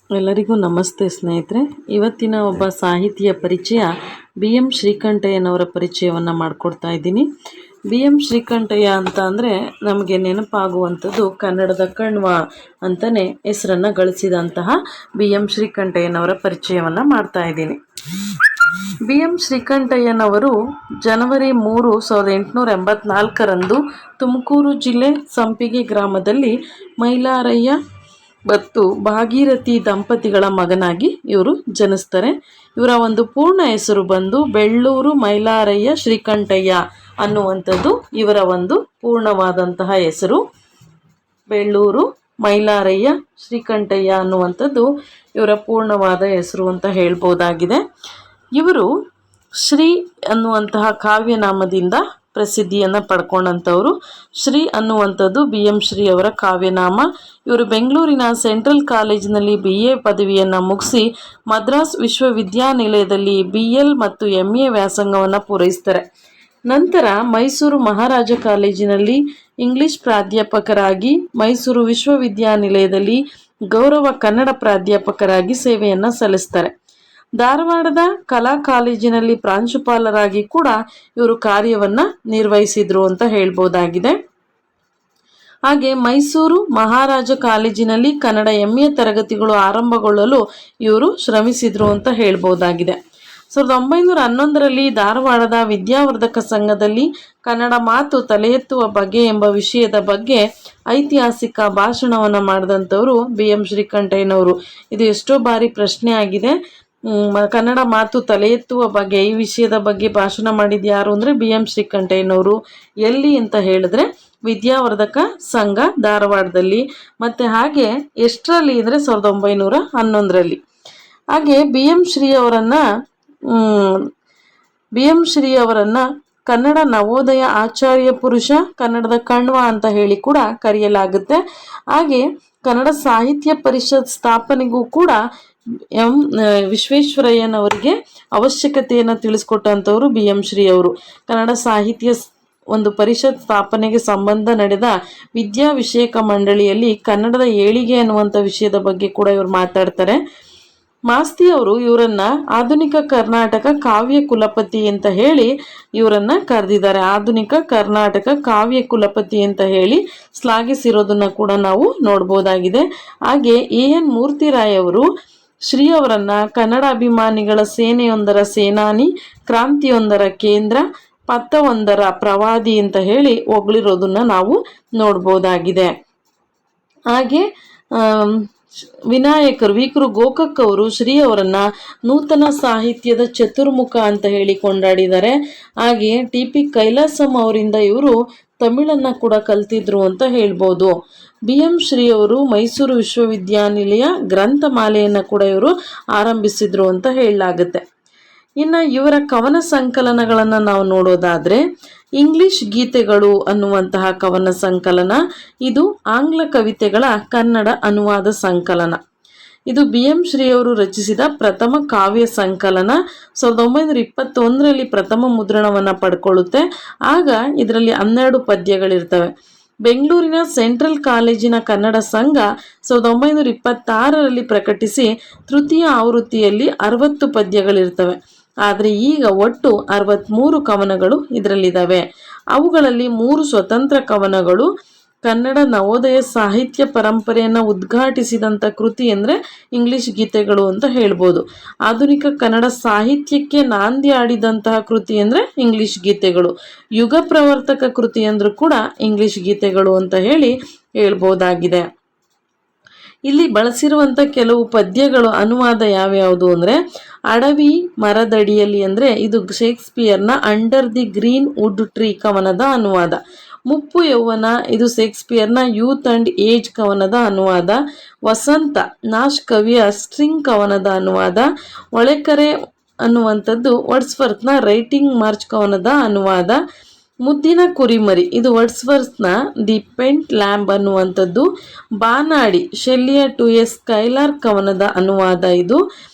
ಎಲ್ಲರಿಗೂ ನಮಸ್ತೆ ಸ್ನೇಹಿತರೆ. ಇವತ್ತಿನ ಒಬ್ಬ ಸಾಹಿತಿಯ ಪರಿಚಯ ಬಿ ಎಂ ಶ್ರೀಕಂಠಯ್ಯನವರ ಪರಿಚಯವನ್ನು ಮಾಡಿಕೊಡ್ತಾ ಇದ್ದೀನಿ. ಬಿ ಎಂ ಶ್ರೀಕಂಠಯ್ಯ ಅಂತ ಅಂದರೆ ನಮಗೆ ನೆನಪಾಗುವಂಥದ್ದು ಕನ್ನಡದ ಕಣ್ವ ಅಂತಲೇ ಹೆಸರನ್ನು ಗಳಿಸಿದಂತಹ ಬಿ ಎಂ ಶ್ರೀಕಂಠಯ್ಯನವರ ಪರಿಚಯವನ್ನು ಮಾಡ್ತಾ ಇದ್ದೀನಿ. ಬಿ ಎಂ ಶ್ರೀಕಂಠಯ್ಯನವರು ಜನವರಿ 3, 1884ರಂದು ತುಮಕೂರು ಜಿಲ್ಲೆ ಸಂಪಿಗೆ ಗ್ರಾಮದಲ್ಲಿ ಮೈಲಾರಯ್ಯ ಮತ್ತು ಭಾಗೀರಥಿ ದಂಪತಿಗಳ ಮಗನಾಗಿ ಇವರು ಜನಿಸ್ತಾರೆ. ಇವರ ಒಂದು ಪೂರ್ಣ ಹೆಸರು ಬಂದು ಬೆಳ್ಳೂರು ಮೈಲಾರಯ್ಯ ಶ್ರೀಕಂಠಯ್ಯ ಅನ್ನುವಂಥದ್ದು ಇವರ ಒಂದು ಪೂರ್ಣವಾದಂತಹ ಹೆಸರು. ಬೆಳ್ಳೂರು ಮೈಲಾರಯ್ಯ ಶ್ರೀಕಂಠಯ್ಯ ಅನ್ನುವಂಥದ್ದು ಇವರ ಪೂರ್ಣವಾದ ಹೆಸರು ಅಂತ ಹೇಳ್ಬೋದಾಗಿದೆ. ಇವರು ಶ್ರೀ ಅನ್ನುವಂತಹ ಕಾವ್ಯನಾಮದಿಂದ ಪ್ರಸಿದ್ಧಿಯನ್ನು ಪಡ್ಕೊಂಡಂಥವರು. ಶ್ರೀ ಅನ್ನುವಂಥದ್ದು ಬಿ ಎಂ ಶ್ರೀ ಅವರ ಕಾವ್ಯನಾಮ. ಇವರು ಬೆಂಗಳೂರಿನ ಸೆಂಟ್ರಲ್ ಕಾಲೇಜಿನಲ್ಲಿ BA ಪದವಿಯನ್ನು ಮುಗಿಸಿ ಮದ್ರಾಸ್ ವಿಶ್ವವಿದ್ಯಾನಿಲಯದಲ್ಲಿ BL ಮತ್ತು MA ವ್ಯಾಸಂಗವನ್ನು ಪೂರೈಸ್ತಾರೆ. ನಂತರ ಮೈಸೂರು ಮಹಾರಾಜ ಕಾಲೇಜಿನಲ್ಲಿ ಇಂಗ್ಲಿಷ್ ಪ್ರಾಧ್ಯಾಪಕರಾಗಿ, ಮೈಸೂರು ವಿಶ್ವವಿದ್ಯಾನಿಲಯದಲ್ಲಿ ಗೌರವ ಕನ್ನಡ ಪ್ರಾಧ್ಯಾಪಕರಾಗಿ ಸೇವೆಯನ್ನು ಸಲ್ಲಿಸ್ತಾರೆ. ಧಾರವಾಡದ ಕಲಾ ಕಾಲೇಜಿನಲ್ಲಿ ಪ್ರಾಂಶುಪಾಲರಾಗಿ ಕೂಡ ಇವರು ಕಾರ್ಯವನ್ನು ನಿರ್ವಹಿಸಿದ್ರು ಅಂತ ಹೇಳ್ಬೋದಾಗಿದೆ. ಹಾಗೆ ಮೈಸೂರು ಮಹಾರಾಜ ಕಾಲೇಜಿನಲ್ಲಿ ಕನ್ನಡ MA ತರಗತಿಗಳು ಆರಂಭಗೊಳ್ಳಲು ಇವರು ಶ್ರಮಿಸಿದ್ರು ಅಂತ ಹೇಳ್ಬೋದಾಗಿದೆ. 1911ರಲ್ಲಿ ಧಾರವಾಡದ ವಿದ್ಯಾವರ್ಧಕ ಸಂಘದಲ್ಲಿ ಕನ್ನಡ ಮಾತು ತಲೆ ಎತ್ತುವ ಬಗೆ ಎಂಬ ವಿಷಯದ ಬಗ್ಗೆ ಐತಿಹಾಸಿಕ ಭಾಷಣವನ್ನು ಮಾಡಿದಂಥವರು ಬಿ ಎಂ ಶ್ರೀಕಂಠಯ್ಯನವರು. ಇದು ಎಷ್ಟೋ ಬಾರಿ ಪ್ರಶ್ನೆ ಆಗಿದೆ. ಕನ್ನಡ ಮಾತು ತಲೆ ಎತ್ತುವ ಬಗ್ಗೆ ಈ ವಿಷಯದ ಬಗ್ಗೆ ಭಾಷಣ ಮಾಡಿದ್ದು ಯಾರು ಅಂದರೆ ಬಿ ಎಂ ಶ್ರೀಕಂಠಯ್ಯನವರು. ಎಲ್ಲಿ ಅಂತ ಹೇಳಿದ್ರೆ ವಿದ್ಯಾವರ್ಧಕ ಸಂಘ ಧಾರವಾಡದಲ್ಲಿ. ಮತ್ತು ಹಾಗೆ ಎಷ್ಟರಲ್ಲಿ ಅಂದರೆ 1911ರಲ್ಲಿ. ಹಾಗೆ ಬಿ ಎಂ ಶ್ರೀ ಅವರನ್ನು ಕನ್ನಡ ನವೋದಯ ಆಚಾರ್ಯ ಪುರುಷ, ಕನ್ನಡದ ಕಣ್ವ ಅಂತ ಹೇಳಿ ಕೂಡ ಕರೆಯಲಾಗುತ್ತೆ. ಹಾಗೆ ಕನ್ನಡ ಸಾಹಿತ್ಯ ಪರಿಷತ್ ಸ್ಥಾಪನೆಗೂ ಕೂಡ ವಿಶ್ವೇಶ್ವರಯ್ಯನವರಿಗೆ ಅವಶ್ಯಕತೆಯನ್ನು ತಿಳಿಸ್ಕೊಟ್ಟಂಥವ್ರು ಬಿ ಎಂ ಶ್ರೀ ಅವರು. ಕನ್ನಡ ಸಾಹಿತ್ಯ ಒಂದು ಪರಿಷತ್ ಸ್ಥಾಪನೆಗೆ ಸಂಬಂಧ ನಡೆದ ವಿದ್ಯಾ ವಿಷಯಕ ಮಂಡಳಿಯಲ್ಲಿ ಕನ್ನಡದ ಏಳಿಗೆ ಅನ್ನುವಂಥ ವಿಷಯದ ಬಗ್ಗೆ ಕೂಡ ಇವರು ಮಾತಾಡ್ತಾರೆ. ಮಾಸ್ತಿ ಅವರು ಇವರನ್ನ ಆಧುನಿಕ ಕರ್ನಾಟಕ ಕಾವ್ಯ ಕುಲಪತಿ ಅಂತ ಹೇಳಿ ಇವರನ್ನ ಕರೆದಿದ್ದಾರೆ. ಆಧುನಿಕ ಕರ್ನಾಟಕ ಕಾವ್ಯ ಕುಲಪತಿ ಅಂತ ಹೇಳಿ ಶ್ಲಾಘಿಸಿರೋದನ್ನ ಕೂಡ ನಾವು ನೋಡ್ಬೋದಾಗಿದೆ. ಹಾಗೆ AN ಮೂರ್ತಿರಾಯ್ ಅವರು ಶ್ರೀ ಅವರನ್ನ ಕನ್ನಡ ಅಭಿಮಾನಿಗಳ ಸೇನೆಯೊಂದರ ಸೇನಾನಿ, ಕ್ರಾಂತಿಯೊಂದರ ಕೇಂದ್ರ, ಪಥವೊಂದರ ಪ್ರವಾದಿ ಅಂತ ಹೇಳಿ ಹೊಗಳಿರೋದನ್ನ ನಾವು ನೋಡ್ಬೋದಾಗಿದೆ. ಹಾಗೆ ವಿಕ್ರು ಗೋಕಾಕ್ ಅವರು ಶ್ರೀ ಅವರನ್ನ ನೂತನ ಸಾಹಿತ್ಯದ ಚತುರ್ಮುಖ ಅಂತ ಹೇಳಿ ಕೊಂಡಾಡಿದ್ದಾರೆ. ಹಾಗೆ TP ಕೈಲಾಸಂ ಅವರಿಂದ ಇವರು ತಮಿಳನ್ನ ಕೂಡ ಕಲ್ತಿದ್ರು ಅಂತ ಹೇಳ್ಬೋದು. ಬಿ ಎಂ ಶ್ರೀ ಅವರು ಮೈಸೂರು ವಿಶ್ವವಿದ್ಯಾನಿಲಯ ಗ್ರಂಥಮಾಲೆಯನ್ನು ಕೂಡ ಇವರು ಆರಂಭಿಸಿದ್ರು ಅಂತ ಹೇಳಲಾಗುತ್ತೆ. ಇನ್ನು ಇವರ ಕವನ ಸಂಕಲನಗಳನ್ನು ನಾವು ನೋಡೋದಾದರೆ ಇಂಗ್ಲಿಷ್ ಗೀತೆಗಳು ಅನ್ನುವಂತಹ ಕವನ ಸಂಕಲನ, ಇದು ಆಂಗ್ಲ ಕವಿತೆಗಳ ಕನ್ನಡ ಅನುವಾದ ಸಂಕಲನ. ಇದು ಬಿ ಎಂ ಶ್ರೀ ಅವರು ರಚಿಸಿದ ಪ್ರಥಮ ಕಾವ್ಯ ಸಂಕಲನ. 1921ರಲ್ಲಿ ಪ್ರಥಮ ಮುದ್ರಣವನ್ನು ಪಡ್ಕೊಳ್ಳುತ್ತೆ. ಆಗ ಇದರಲ್ಲಿ 12 ಪದ್ಯಗಳಿರ್ತವೆ. ಬೆಂಗಳೂರಿನ ಸೆಂಟ್ರಲ್ ಕಾಲೇಜಿನ ಕನ್ನಡ ಸಂಘ 1926ರಲ್ಲಿ ಪ್ರಕಟಿಸಿ ತೃತೀಯ ಆವೃತ್ತಿಯಲ್ಲಿ 60 ಪದ್ಯಗಳಿರ್ತವೆ. ಆದರೆ ಈಗ ಒಟ್ಟು 63 ಕವನಗಳು ಇದರಲ್ಲಿದ್ದಾವೆ. ಅವುಗಳಲ್ಲಿ 3 ಸ್ವತಂತ್ರ ಕವನಗಳು. ಕನ್ನಡ ನವೋದಯ ಸಾಹಿತ್ಯ ಪರಂಪರೆಯನ್ನು ಉದ್ಘಾಟಿಸಿದಂಥ ಕೃತಿ ಅಂದರೆ ಇಂಗ್ಲಿಷ್ ಗೀತೆಗಳು ಅಂತ ಹೇಳ್ಬೋದು. ಆಧುನಿಕ ಕನ್ನಡ ಸಾಹಿತ್ಯಕ್ಕೆ ನಾಂದಿ ಆಡಿದಂತಹ ಕೃತಿ ಅಂದರೆ ಇಂಗ್ಲಿಷ್ ಗೀತೆಗಳು. ಯುಗ ಪ್ರವರ್ತಕ ಕೃತಿ ಅಂದರೂ ಕೂಡ ಇಂಗ್ಲಿಷ್ ಗೀತೆಗಳು ಅಂತ ಹೇಳಿ ಹೇಳ್ಬೋದಾಗಿದೆ. ಇಲ್ಲಿ ಬಳಸಿರುವಂಥ ಕೆಲವು ಪದ್ಯಗಳು ಅನುವಾದ ಯಾವ್ಯಾವುದು ಅಂದರೆ ಅಡವಿ ಮರದಡಿಯಲ್ಲಿ ಅಂದರೆ ಇದು ಶೇಕ್ಸ್ಪಿಯರ್ನ under the green wood tree ಕವನದ ಅನುವಾದ. ಮುಪ್ಪು ಯೌವನ ಇದು ಶೇಕ್ಸ್ಪಿಯರ್ನ ಯೂತ್ ಅಂಡ್ ಏಜ್ ಕವನದ ಅನುವಾದ. ವಸಂತ ನಾಶ್ ಕವಿಯ ಸ್ಟ್ರಿಂಗ್ ಕವನದ ಅನುವಾದ. ಒಳೆಕರೆ ಅನ್ನುವಂಥದ್ದು ವರ್ಡ್ಸ್ವರ್ತ್ನ ರೈಟಿಂಗ್ ಮಾರ್ಚ್ ಕವನದ ಅನುವಾದ. ಮುದ್ದಿನ ಕುರಿಮರಿ ಇದು ವರ್ಡ್ಸ್ವರ್ತ್ನ ದಿ ಪೆಂಟ್ ಲ್ಯಾಂಬ್ ಅನ್ನುವಂಥದ್ದು. ಬಾನಾಡಿ ಶೆಲ್ಲಿಯ ಟು ಎ ಸ್ಕೈಲಾರ್ ಕವನದ ಅನುವಾದ ಇದು.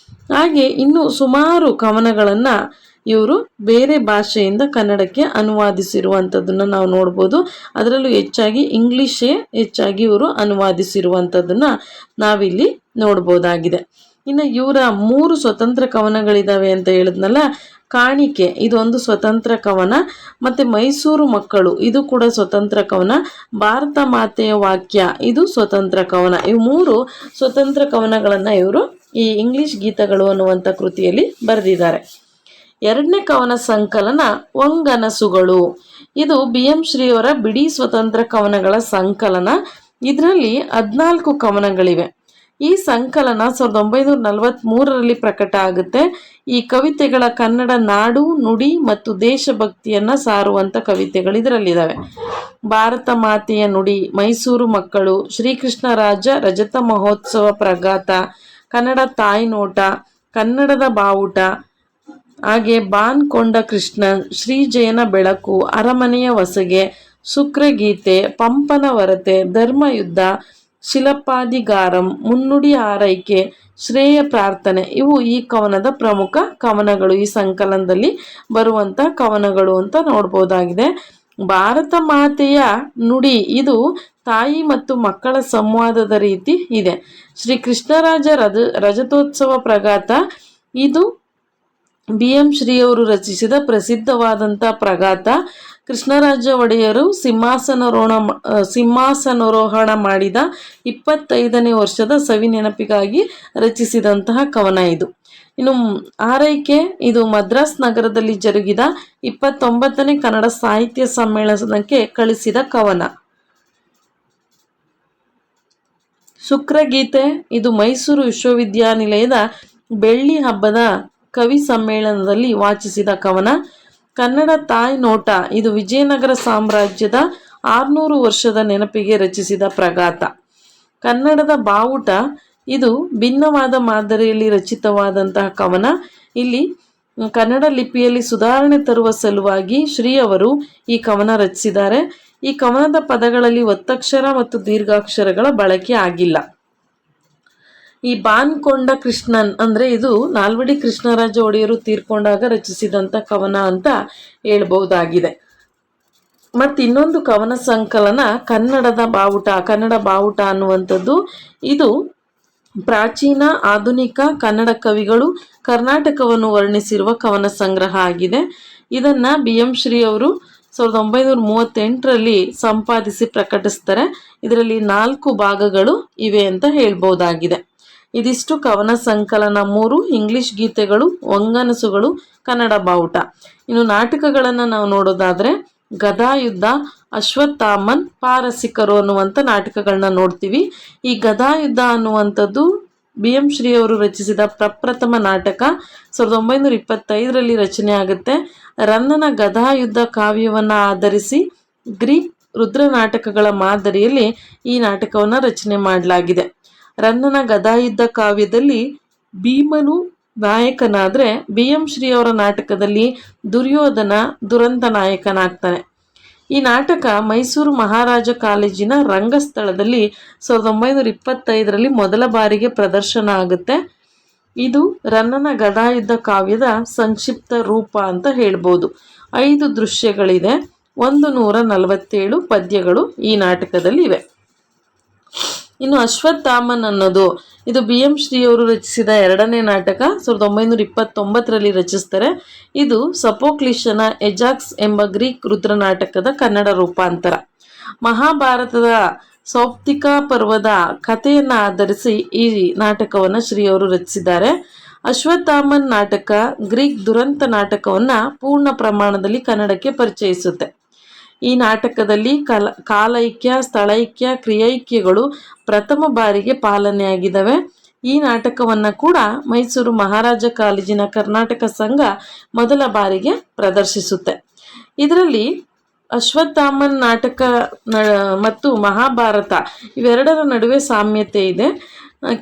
ಹಾಗೆ ಇನ್ನು ಸುಮಾರು ಕವನಗಳನ್ನು ಇವರು ಬೇರೆ ಭಾಷೆಯಿಂದ ಕನ್ನಡಕ್ಕೆ ಅನುವಾದಿಸಿರುವಂಥದ್ದನ್ನು ನಾವು ನೋಡ್ಬೋದು. ಅದರಲ್ಲೂ ಹೆಚ್ಚಾಗಿ ಇಂಗ್ಲಿಷೇ ಹೆಚ್ಚಾಗಿ ಇವರು ಅನುವಾದಿಸಿರುವಂಥದ್ದನ್ನು ನಾವಿಲ್ಲಿ ನೋಡ್ಬೋದಾಗಿದೆ. ಇನ್ನು ಇವರ 3 ಸ್ವತಂತ್ರ ಕವನಗಳಿದಾವೆ ಅಂತ ಹೇಳಿದ್ನಲ್ಲ. ಕಾಣಿಕೆ ಇದೊಂದು ಸ್ವತಂತ್ರ ಕವನ, ಮತ್ತೆ ಮೈಸೂರು ಮಕ್ಕಳು ಇದು ಕೂಡ ಸ್ವತಂತ್ರ ಕವನ, ಭಾರತ ಮಾತೆಯ ವಾಕ್ಯ ಇದು ಸ್ವತಂತ್ರ ಕವನ. ಇವು 3 ಸ್ವತಂತ್ರ ಕವನಗಳನ್ನು ಇವರು ಈ ಇಂಗ್ಲಿಷ್ ಗೀತಗಳು ಅನ್ನುವಂಥ ಕೃತಿಯಲ್ಲಿ ಬರೆದಿದ್ದಾರೆ. 2ನೇ ಕವನ ಸಂಕಲನ ಒಂಗನಸುಗಳು. ಇದು ಬಿ ಎಂ ಶ್ರೀಯವರ ಬಿಡಿ ಸ್ವತಂತ್ರ ಕವನಗಳ ಸಂಕಲನ. ಇದರಲ್ಲಿ 14 ಕವನಗಳಿವೆ. ಈ ಸಂಕಲನ 1943ರಲ್ಲಿ ಪ್ರಕಟ ಆಗುತ್ತೆ. ಈ ಕವಿತೆಗಳ ಕನ್ನಡ ನಾಡು ನುಡಿ ಮತ್ತು ದೇಶಭಕ್ತಿಯನ್ನ ಸಾರುವಂತ ಕವಿತೆಗಳು ಇದರಲ್ಲಿದ್ದಾವೆ. ಭಾರತ ಮಾತೆಯ ನುಡಿ, ಮೈಸೂರು ಮಕ್ಕಳು, ಶ್ರೀಕೃಷ್ಣ ರಾಜ ರಜತ ಮಹೋತ್ಸವ ಪ್ರಘಾತ, ಕನ್ನಡ ತಾಯ್ನೋಟ, ಕನ್ನಡದ ಬಾವುಟ, ಹಾಗೆ ಬಾನ್ಕೊಂಡ ಕೃಷ್ಣನ್, ಶ್ರೀಜಯನ ಬೆಳಕು, ಅರಮನೆಯ ಹೊಸಗೆ, ಶುಕ್ರಗೀತೆ, ಪಂಪನ ವರತೆ, ಧರ್ಮಯುದ್ಧ, ಶಿಲಪಾದಿಗಾರಂ, ಮುನ್ನುಡಿ ಆರೈಕೆ, ಶ್ರೇಯ ಪ್ರಾರ್ಥನೆ ಇವು ಈ ಕವನದ ಪ್ರಮುಖ ಕವನಗಳು. ಈ ಸಂಕಲನದಲ್ಲಿ ಬರುವಂತ ಕವನಗಳು ಅಂತ ನೋಡ್ಬೋದಾಗಿದೆ. ಭಾರತ ಮಾತೆಯ ನುಡಿ ಇದು ತಾಯಿ ಮತ್ತು ಮಕ್ಕಳ ಸಂವಾದದ ರೀತಿ ಇದೆ. ಶ್ರೀ ಕೃಷ್ಣರಾಜ ರಜತೋತ್ಸವ ಪ್ರಘಾತ ಇದು ಬಿ ಎಂ ಶ್ರೀಯವರು ರಚಿಸಿದ ಪ್ರಸಿದ್ಧವಾದಂಥ ಪ್ರಘಾತ. ಕೃಷ್ಣರಾಜ ಒಡೆಯರು ಸಿಂಹಾಸನಾರೋಹಣ ಮಾಡಿದ 25ನೇ ವರ್ಷದ ಸವಿ ನೆನಪಿಗಾಗಿ ರಚಿಸಿದಂತಹ ಕವನ ಇದು. ಇನ್ನು ಆರೈಕೆ ಇದು ಮದ್ರಾಸ್ ನಗರದಲ್ಲಿ ಜರುಗಿದ 29ನೇ ಕನ್ನಡ ಸಾಹಿತ್ಯ ಸಮ್ಮೇಳನಕ್ಕೆ ಕಳಿಸಿದ ಕವನ. ಶುಕ್ರಗೀತೆ ಇದು ಮೈಸೂರು ವಿಶ್ವವಿದ್ಯಾನಿಲಯದ ಬೆಳ್ಳಿ ಹಬ್ಬದ ಕವಿ ಸಮ್ಮೇಳನದಲ್ಲಿ ವಾಚಿಸಿದ ಕವನ. ಕನ್ನಡ ತಾಯಿ ನೋಟ ಇದು ವಿಜಯನಗರ ಸಾಮ್ರಾಜ್ಯದ 600 ವರ್ಷದ ನೆನಪಿಗೆ ರಚಿಸಿದ ಪ್ರಘಾತ. ಕನ್ನಡದ ಬಾವುಟ ಇದು ಭಿನ್ನವಾದ ಮಾದರಿಯಲ್ಲಿ ರಚಿತವಾದಂತಹ ಕವನ. ಇಲ್ಲಿ ಕನ್ನಡ ಲಿಪಿಯಲ್ಲಿ ಸುಧಾರಣೆ ತರುವ ಸಲುವಾಗಿ ಶ್ರೀ ಅವರು ಈ ಕವನ ರಚಿಸಿದ್ದಾರೆ. ಈ ಕವನದ ಪದಗಳಲ್ಲಿ ಒತ್ತಕ್ಷರ ಮತ್ತು ದೀರ್ಘಾಕ್ಷರಗಳ ಬಳಕೆ ಆಗಿಲ್ಲ. ಈ ಬಾನ್ಕೊಂಡ ಕೃಷ್ಣನ್ ಅಂದ್ರೆ ಇದು ನಾಲ್ವಡಿ ಕೃಷ್ಣರಾಜ ಒಡೆಯರು ತೀರ್ಕೊಂಡಾಗ ರಚಿಸಿದಂತ ಕವನ ಅಂತ ಹೇಳ್ಬಹುದಾಗಿದೆ. ಮತ್ತು ಇನ್ನೊಂದು ಕವನ ಸಂಕಲನ ಕನ್ನಡದ ಬಾವುಟ. ಕನ್ನಡ ಬಾವುಟ ಅನ್ನುವಂಥದ್ದು ಇದು ಪ್ರಾಚೀನ ಆಧುನಿಕ ಕನ್ನಡ ಕವಿಗಳು ಕರ್ನಾಟಕವನ್ನು ವರ್ಣಿಸಿರುವ ಕವನ ಸಂಗ್ರಹ ಆಗಿದೆ. ಇದನ್ನ ಬಿ ಎಂ ಶ್ರೀ ಅವರು 1938ರಲ್ಲಿ ಸಂಪಾದಿಸಿ ಪ್ರಕಟಿಸ್ತಾರೆ. ಇದರಲ್ಲಿ 4 ಭಾಗಗಳು ಇವೆ ಅಂತ ಹೇಳ್ಬಹುದಾಗಿದೆ. ಇದಿಷ್ಟು ಕವನ ಸಂಕಲನ 3, ಇಂಗ್ಲಿಷ್ ಗೀತೆಗಳು, ಒಂಗನಸುಗಳು, ಕನ್ನಡ ಬಾವುಟ. ಇನ್ನು ನಾಟಕಗಳನ್ನು ನಾವು ನೋಡೋದಾದ್ರೆ ಗದಾಯುದ್ಧ, ಅಶ್ವತ್ಥಾಮನ್, ಪಾರಸಿಕರು ಅನ್ನುವಂಥ ನಾಟಕಗಳನ್ನ ನೋಡ್ತೀವಿ. ಈ ಗದಾಯುದ್ಧ ಅನ್ನುವಂಥದ್ದು ಬಿ ಎಂ ಶ್ರೀ ಅವರು ರಚಿಸಿದ ಪ್ರಪ್ರಥಮ ನಾಟಕ. 1925ರಲ್ಲಿ ರಚನೆ ಆಗುತ್ತೆ. ರನ್ನನ ಗದಾಯುದ್ಧ ಕಾವ್ಯವನ್ನು ಆಧರಿಸಿ ಗ್ರೀಕ್ ರುದ್ರ ನಾಟಕಗಳ ಮಾದರಿಯಲ್ಲಿ ಈ ನಾಟಕವನ್ನು ರಚನೆ ಮಾಡಲಾಗಿದೆ. ರನ್ನನ ಗದಾಯುದ್ಧ ಕಾವ್ಯದಲ್ಲಿ ಭೀಮನು ನಾಯಕನಾದ್ರೆ ಬಿ ಎಂ ಶ್ರೀ ಅವರ ನಾಟಕದಲ್ಲಿ ದುರ್ಯೋಧನ ದುರಂತ ನಾಯಕನಾಗ್ತಾನೆ. ಈ ನಾಟಕ ಮೈಸೂರು ಮಹಾರಾಜ ಕಾಲೇಜಿನ ರಂಗಸ್ಥಳದಲ್ಲಿ 1925ರಲ್ಲಿ ಮೊದಲ ಬಾರಿಗೆ ಪ್ರದರ್ಶನ ಆಗುತ್ತೆ. ಇದು ರನ್ನನ ಗದಾಯುದ್ಧ ಕಾವ್ಯದ ಸಂಕ್ಷಿಪ್ತ ರೂಪ ಅಂತ ಹೇಳ್ಬೋದು. 5 ದೃಶ್ಯಗಳಿದೆ, 147 ಪದ್ಯಗಳು ಈ ನಾಟಕದಲ್ಲಿ ಇವೆ. ಇನ್ನು ಅಶ್ವತ್ಥಾಮನ್ ಅನ್ನೋದು ಇದು ಬಿ ಎಂ ಶ್ರೀ ಅವರು ರಚಿಸಿದ 2ನೇ ನಾಟಕ. 1929ರಲ್ಲಿ ರಚಿಸ್ತಾರೆ. ಇದು ಸಫೋಕ್ಲಿಷನ ಎಜಾಕ್ಸ್ ಎಂಬ ಗ್ರೀಕ್ ರುದ್ರ ನಾಟಕದ ಕನ್ನಡ ರೂಪಾಂತರ. ಮಹಾಭಾರತದ ಸೌಪ್ತಿಕ ಪರ್ವದ ಕಥೆಯನ್ನು ಆಧರಿಸಿ ಈ ನಾಟಕವನ್ನು ಶ್ರೀ ಅವರು ರಚಿಸಿದ್ದಾರೆ. ಅಶ್ವತ್ಥಾಮನ್ ನಾಟಕ ಗ್ರೀಕ್ ದುರಂತ ನಾಟಕವನ್ನು ಪೂರ್ಣ ಪ್ರಮಾಣದಲ್ಲಿ ಕನ್ನಡಕ್ಕೆ ಪರಿಚಯಿಸುತ್ತೆ. ಈ ನಾಟಕದಲ್ಲಿ ಕಾಲೈಕ್ಯ, ಸ್ಥಳೈಕ್ಯ, ಕ್ರಿಯೈಕ್ಯಗಳು ಪ್ರಥಮ ಬಾರಿಗೆ ಪಾಲನೆಯಾಗಿದ್ದಾವೆ. ಈ ನಾಟಕವನ್ನು ಕೂಡ ಮೈಸೂರು ಮಹಾರಾಜ ಕಾಲೇಜಿನ ಕರ್ನಾಟಕ ಸಂಘ ಮೊದಲ ಬಾರಿಗೆ ಪ್ರದರ್ಶಿಸುತ್ತೆ. ಇದರಲ್ಲಿ ಅಶ್ವತ್ಥಾಮನ್ ನಾಟಕ ಮತ್ತು ಮಹಾಭಾರತ ಇವೆರಡರ ನಡುವೆ ಸಾಮ್ಯತೆ ಇದೆ.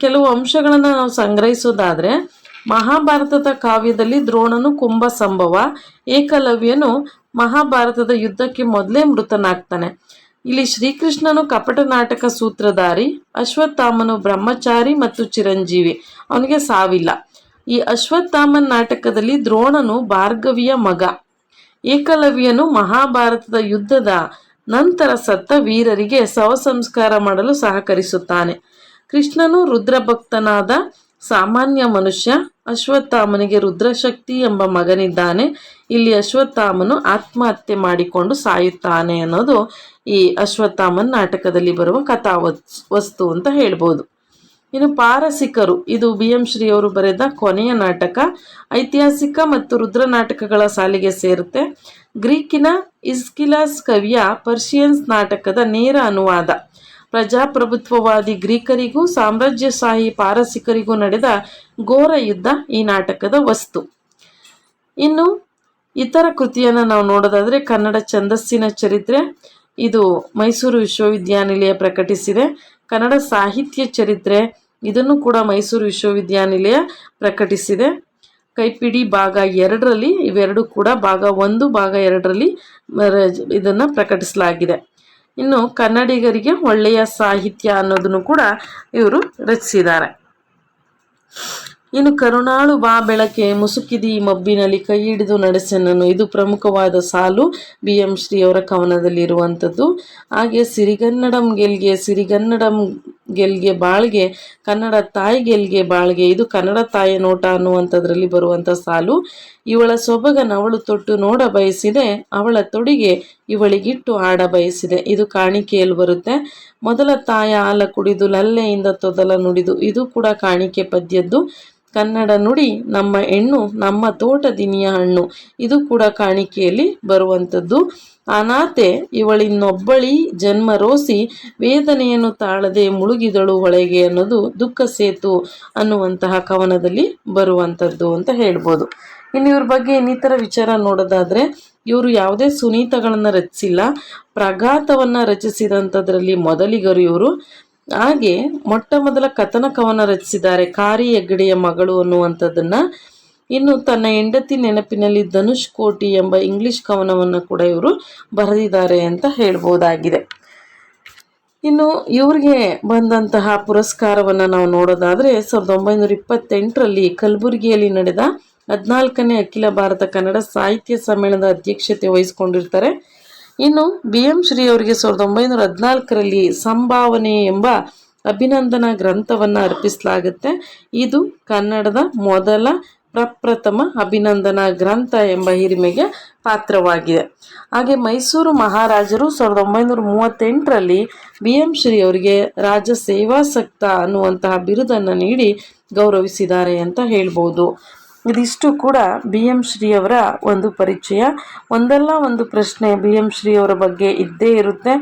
ಕೆಲವು ಅಂಶಗಳನ್ನು ನಾವು ಸಂಗ್ರಹಿಸೋದಾದರೆ ಮಹಾಭಾರತದ ಕಾವ್ಯದಲ್ಲಿ ದ್ರೋಣನು ಕುಂಭ ಸಂಭವ, ಏಕಲವ್ಯನು ಮಹಾಭಾರತದ ಯುದ್ಧಕ್ಕೆ ಮೊದಲೇ ಮೃತನಾಗ್ತಾನೆ. ಇಲ್ಲಿ ಶ್ರೀಕೃಷ್ಣನು ಕಪಟ ನಾಟಕ ಸೂತ್ರಧಾರಿ, ಅಶ್ವತ್ಥಾಮನು ಬ್ರಹ್ಮಚಾರಿ ಮತ್ತು ಚಿರಂಜೀವಿ, ಅವನಿಗೆ ಸಾವಿಲ್ಲ. ಈ ಅಶ್ವತ್ಥಾಮನ್ ನಾಟಕದಲ್ಲಿ ದ್ರೋಣನು ಭಾರ್ಗವಿಯ ಮಗ, ಏಕಲವ್ಯನು ಮಹಾಭಾರತದ ಯುದ್ಧದ ನಂತರ ಸತ್ತ ವೀರರಿಗೆ ಶವ ಸಂಸ್ಕಾರ ಮಾಡಲು ಸಹಕರಿಸುತ್ತಾನೆ. ಕೃಷ್ಣನು ರುದ್ರಭಕ್ತನಾದ ಸಾಮಾನ್ಯ ಮನುಷ್ಯ. ಅಶ್ವತ್ಥಾಮನಿಗೆ ರುದ್ರಶಕ್ತಿ ಎಂಬ ಮಗನಿದ್ದಾನೆ. ಇಲ್ಲಿ ಅಶ್ವತ್ಥಾಮನು ಆತ್ಮಹತ್ಯೆ ಮಾಡಿಕೊಂಡು ಸಾಯುತ್ತಾನೆ ಅನ್ನೋದು ಈ ಅಶ್ವತ್ಥಾಮನ್ ನಾಟಕದಲ್ಲಿ ಬರುವ ಕಥಾ ವಸ್ತು ಅಂತ ಹೇಳ್ಬೋದು. ಇನ್ನು ಪಾರಸಿಕರು, ಇದು BM ಶ್ರೀ ಅವರು ಬರೆದ ಕೊನೆಯ ನಾಟಕ. ಐತಿಹಾಸಿಕ ಮತ್ತು ರುದ್ರ ನಾಟಕಗಳ ಸಾಲಿಗೆ ಸೇರುತ್ತೆ. ಗ್ರೀಕಿನ ಇಸ್ಕಿಲಸ್ ಕವಿಯ ಪರ್ಷಿಯನ್ಸ್ ನಾಟಕದ ನೇರ ಅನುವಾದ. ಪ್ರಜಾಪ್ರಭುತ್ವವಾದಿ ಗ್ರೀಕರಿಗೂ ಸಾಮ್ರಾಜ್ಯಶಾಹಿ ಪಾರಸಿಕರಿಗೂ ನಡೆದ ಘೋರ ಯುದ್ಧ ಈ ನಾಟಕದ ವಸ್ತು. ಇನ್ನು ಇತರ ಕೃತಿಯನ್ನು ನಾವು ನೋಡೋದಾದರೆ ಕನ್ನಡ ಛಂದಸ್ಸಿನ ಚರಿತ್ರೆ, ಇದು ಮೈಸೂರು ವಿಶ್ವವಿದ್ಯಾನಿಲಯ ಪ್ರಕಟಿಸಿದೆ. ಕನ್ನಡ ಸಾಹಿತ್ಯ ಚರಿತ್ರೆ, ಇದನ್ನು ಕೂಡ ಮೈಸೂರು ವಿಶ್ವವಿದ್ಯಾನಿಲಯ ಪ್ರಕಟಿಸಿದೆ. ಕೈಪಿಡಿ ಭಾಗ 2ರಲ್ಲಿ, ಇವೆರಡು ಕೂಡ ಭಾಗ 1 ಭಾಗ 2ರಲ್ಲಿ ಇದನ್ನು ಪ್ರಕಟಿಸಲಾಗಿದೆ. ಇನ್ನು ಕನ್ನಡಿಗರಿಗೆ ಒಳ್ಳೆಯ ಸಾಹಿತ್ಯ ಅನ್ನೋದನ್ನು ಕೂಡ ಇವರು ರಚಿಸಿದ್ದಾರೆ. ಇನ್ನು ಕರುಣಾಳು ಬಾ ಬೆಳಕೆ ಮುಸುಕಿದಿ ಮಬ್ಬಿನಲ್ಲಿ ಕೈ ಹಿಡಿದು ನಡೆಸೆನನು, ಇದು ಪ್ರಮುಖವಾದ ಸಾಲು BM ಶ್ರೀ ಅವರ ಕವನದಲ್ಲಿ ಇರುವಂಥದ್ದು. ಹಾಗೆ ಸಿರಿಗನ್ನಡಂ ಗೆಲ್ಗೆ ಬಾಳ್ಗೆ, ಕನ್ನಡ ತಾಯಿ ಗೆಲ್ಗೆ ಬಾಳ್ಗೆ, ಇದು ಕನ್ನಡ ತಾಯಿಯ ನೋಟ ಅನ್ನುವಂಥದ್ರಲ್ಲಿ ಬರುವಂಥ ಸಾಲು. ಇವಳ ಸೊಬಗನವಳು ತೊಟ್ಟು ನೋಡ ಬಯಸಿದೆ, ಅವಳ ತೊಡಿಗೆ ಇವಳಿಗಿಟ್ಟು ಆಡ ಬಯಸಿದೆ, ಇದು ಕಾಣಿಕೆಯಲ್ಲಿ ಬರುತ್ತೆ. ಮೊದಲ ತಾಯ ಹಾಲ ಕುಡಿದು ಲಲ್ಲೆಯಿಂದ ತೊದಲ ನುಡಿದು, ಇದು ಕೂಡ ಕಾಣಿಕೆ ಪದ್ಯದ್ದು. ಕನ್ನಡ ನುಡಿ ನಮ್ಮ ಹೆಣ್ಣು, ನಮ್ಮ ತೋಟದಿನಿಯ ಹಣ್ಣು, ಇದು ಕೂಡ ಕಾಣಿಕೆಯಲ್ಲಿ ಬರುವಂಥದ್ದು. ಅನಾಥೆ ಇವಳಿನ್ನೊಬ್ಬಳಿ ಜನ್ಮ ರೋಸಿ, ವೇದನೆಯನ್ನು ತಾಳದೆ ಮುಳುಗಿದಳು ಒಳಗೆ ಅನ್ನೋದು ದುಃಖ ಸೇತು ಅನ್ನುವಂತಹ ಕವನದಲ್ಲಿ ಬರುವಂಥದ್ದು ಅಂತ ಹೇಳ್ಬೋದು. ಇನ್ನು ಇವ್ರ ಬಗ್ಗೆ ಇನ್ನಿತರ ವಿಚಾರ ನೋಡೋದಾದರೆ, ಇವರು ಯಾವುದೇ ಸುನೀತಗಳನ್ನು ರಚಿಸಿಲ್ಲ. ಪ್ರಘಾತವನ್ನು ರಚಿಸಿದಂಥದ್ರಲ್ಲಿ ಮೊದಲಿಗರು ಇವರು. ಹಾಗೆ ಮೊಟ್ಟ ಮೊದಲ ಕಥನ ಕವನ ರಚಿಸಿದ್ದಾರೆ, ಕಾರಿ ಹೆಗ್ಗಡೆಯ ಮಗಳು ಅನ್ನುವಂಥದ್ದನ್ನು. ಇನ್ನು ತನ್ನ ಹೆಂಡತಿ ನೆನಪಿನಲ್ಲಿ ಧನುಷ್ ಕೋಟಿ ಎಂಬ ಇಂಗ್ಲಿಷ್ ಕವನವನ್ನು ಕೂಡ ಇವರು ಬರೆದಿದ್ದಾರೆ ಅಂತ ಹೇಳ್ಬೋದಾಗಿದೆ. ಇನ್ನು ಇವ್ರಿಗೆ ಬಂದಂತಹ ಪುರಸ್ಕಾರವನ್ನು ನಾವು ನೋಡೋದಾದರೆ 1928ರಲ್ಲಿ ಕಲಬುರಗಿಯಲ್ಲಿ ನಡೆದ 14ನೇ ಅಖಿಲ ಭಾರತ ಕನ್ನಡ ಸಾಹಿತ್ಯ ಸಮ್ಮೇಳನದ ಅಧ್ಯಕ್ಷತೆ ವಹಿಸಿಕೊಂಡಿರ್ತಾರೆ. ಇನ್ನು BM ಶ್ರೀ ಅವರಿಗೆ 1914ರಲ್ಲಿ ಸಂಭಾವನೆ ಎಂಬ ಅಭಿನಂದನಾ ಗ್ರಂಥವನ್ನು ಅರ್ಪಿಸಲಾಗುತ್ತೆ. ಇದು ಕನ್ನಡದ ಮೊದಲ ಪ್ರಪ್ರಥಮ ಅಭಿನಂದನಾ ಗ್ರಂಥ ಎಂಬ ಹಿರಿಮೆಗೆ ಪಾತ್ರವಾಗಿದೆ. ಹಾಗೆ ಮೈಸೂರು ಮಹಾರಾಜರು 1938ರಲ್ಲಿ BM ಶ್ರೀ ಅವರಿಗೆ ರಾಜ ಸೇವಾಸಕ್ತ ಅನ್ನುವಂತಹ ಬಿರುದನ್ನು ನೀಡಿ ಗೌರವಿಸಿದ್ದಾರೆ ಅಂತ ಹೇಳ್ಬೋದು. ಇದಿಷ್ಟು ಕೂಡ BM ಶ್ರೀ ಅವರ ಒಂದು ಪರಿಚಯ. ಒಂದಲ್ಲ ಒಂದು ಪ್ರಶ್ನೆ BM ಶ್ರೀ ಅವರ ಬಗ್ಗೆ ಇದ್ದೇ ಇರುತ್ತೆ.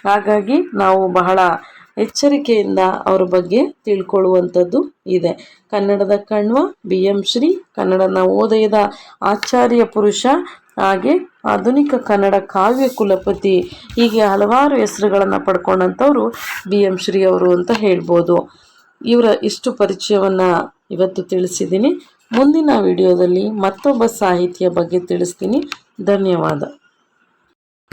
ಹಾಗಾಗಿ ನಾವು ಬಹಳ ಎಚ್ಚರಿಕೆಯಿಂದ ಅವರ ಬಗ್ಗೆ ತಿಳ್ಕೊಳ್ಳುವಂಥದ್ದು ಇದೆ. ಕನ್ನಡದ ಕಣ್ವ BM ಶ್ರೀ, ಕನ್ನಡ ನವೋದಯದ ಆಚಾರ್ಯ ಪುರುಷ, ಹಾಗೆ ಆಧುನಿಕ ಕನ್ನಡ ಕಾವ್ಯ ಕುಲಪತಿ, ಹೀಗೆ ಹಲವಾರು ಹೆಸರುಗಳನ್ನು ಪಡ್ಕೊಂಡಂಥವ್ರು BM ಶ್ರೀ ಅವರು ಅಂತ ಹೇಳ್ಬೋದು. ಇವರ ಇಷ್ಟು ಪರಿಚಯವನ್ನು ಇವತ್ತು ತಿಳಿಸಿದ್ದೀನಿ. ಮುಂದಿನ ವಿಡಿಯೋದಲ್ಲಿ ಮತ್ತೊಬ್ಬ ಸಾಹಿತಿಯ ಬಗ್ಗೆ ತಿಳಿಸ್ತೀನಿ. ಧನ್ಯವಾದ.